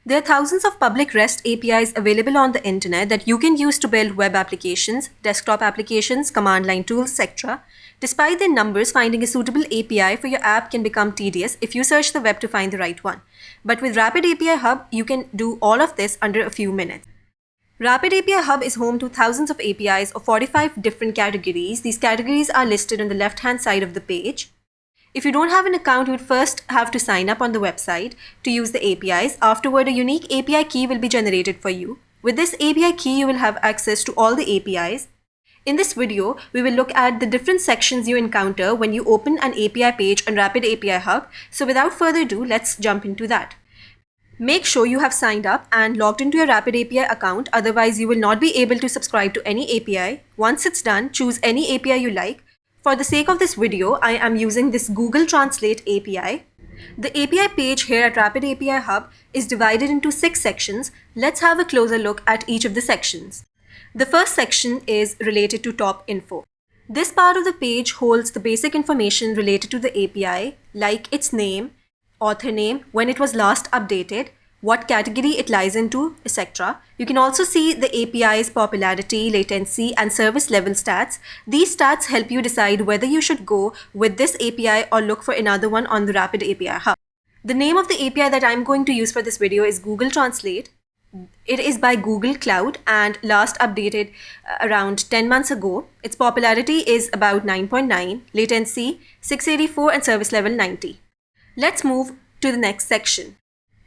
There are thousands of public REST APIs available on the internet that you can use to build web applications, desktop applications, command line tools, etc. Despite their numbers, finding a suitable API for your app can become tedious if you search the web to find the right one. But with RapidAPI Hub, you can do all of this under a few minutes. RapidAPI Hub is home to thousands of APIs of 45 different categories. These categories are listed on the left-hand side of the page. If you don't have an account, you would first have to sign up on the website to use the APIs. Afterward, a unique API key will be generated for you. With this API key, you will have access to all the APIs. In this video, we will look at the different sections you encounter when you open an API page on RapidAPI Hub. So without further ado, let's jump into that. Make sure you have signed up and logged into your RapidAPI account, otherwise you will not be able to subscribe to any API. Once it's done, choose any API you like. For the sake of this video, I am using this Google Translate API. The API page here at RapidAPI Hub is divided into 6 sections. Let's have a closer look at each of the sections. The first section is related to top info. This part of the page holds the basic information related to the API, like its name, author name, when it was last updated, what category it lies into, etc. You can also see the API's popularity, latency, and service level stats. These stats help you decide whether you should go with this API or look for another one on the RapidAPI Hub. The name of the API that I'm going to use for this video is Google Translate. It is by Google Cloud and last updated around 10 months ago. Its popularity is about 9.9, latency 684, and service level 90. Let's move to the next section.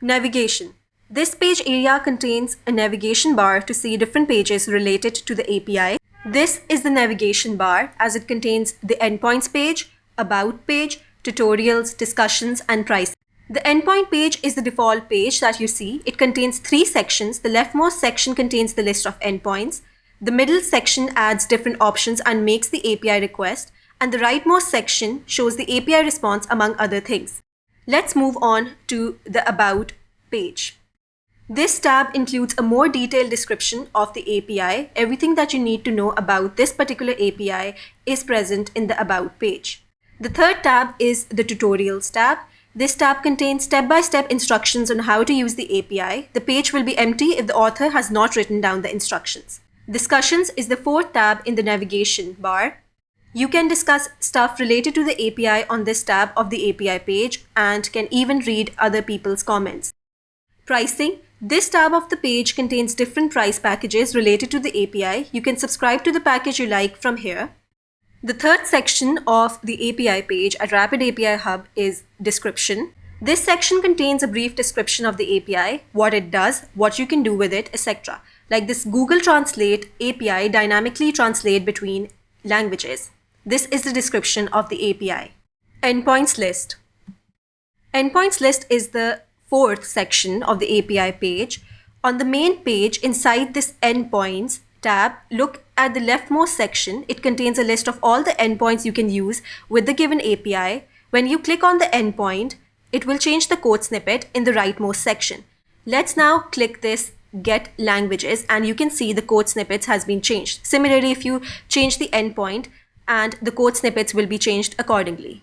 Navigation. This page area contains a navigation bar to see different pages related to the API. This is the navigation bar as it contains the endpoints page, about page, tutorials, discussions, and pricing. The endpoint page is the default page that you see. It contains 3 sections. The leftmost section contains the list of endpoints. The middle section adds different options and makes the API request. And the rightmost section shows the API response, among other things. Let's move on to the About page. This tab includes a more detailed description of the API. Everything that you need to know about this particular API is present in the About page. The third tab is the Tutorials tab. This tab contains step-by-step instructions on how to use the API. The page will be empty if the author has not written down the instructions. Discussions is the fourth tab in the navigation bar. You can discuss stuff related to the API on this tab of the API page and can even read other people's comments. Pricing. This tab of the page contains different price packages related to the API. You can subscribe to the package you like from here. The third section of the API page at RapidAPI Hub is Description. This section contains a brief description of the API, what it does, what you can do with it, etc. Like this Google Translate API dynamically translate between languages. This is the description of the API. Endpoints list. Endpoints list is the fourth section of the API page. On the main page, inside this endpoints tab, look at the leftmost section. It contains a list of all the endpoints you can use with the given API. When you click on the endpoint, it will change the code snippet in the rightmost section. Let's now click this Get Languages and you can see the code snippets has been changed. Similarly, if you change the endpoint, and the code snippets will be changed accordingly.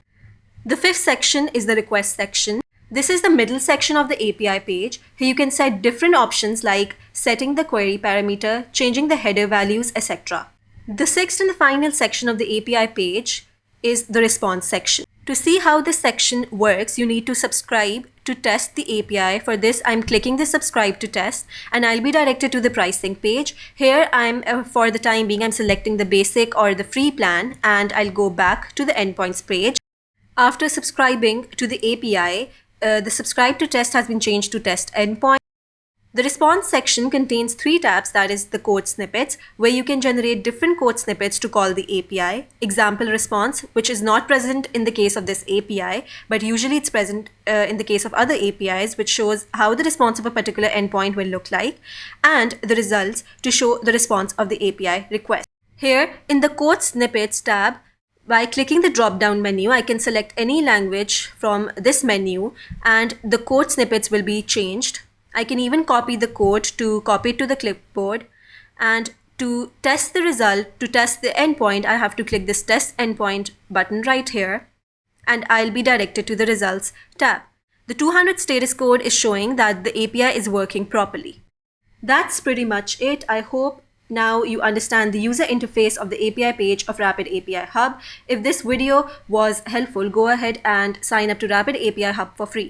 The fifth section is the request section. This is the middle section of the API page. Here you can set different options like setting the query parameter, changing the header values, etc. The sixth and the final section of the API page is the response section. To see how this section works, you need to subscribe to test the API. For this, I'm clicking the subscribe to test and I'll be directed to the pricing page. Here, for the time being, I'm selecting the basic or the free plan and I'll go back to the endpoints page. After subscribing to the API, the subscribe to test has been changed to test endpoint. The response section contains 3 tabs, that is the code snippets, where you can generate different code snippets to call the API. Example response, which is not present in the case of this API, but usually it's present in the case of other APIs, which shows how the response of a particular endpoint will look like, and the results to show the response of the API request. Here in the code snippets tab, by clicking the drop-down menu, I can select any language from this menu and the code snippets will be changed. I can even copy the code to copy it to the clipboard, and to test the result, to test the endpoint, I have to click this test endpoint button right here and I'll be directed to the results tab. The 200 status code is showing that the API is working properly. That's pretty much it. I hope now you understand the user interface of the API page of RapidAPI Hub. If this video was helpful, go ahead and sign up to RapidAPI Hub for free.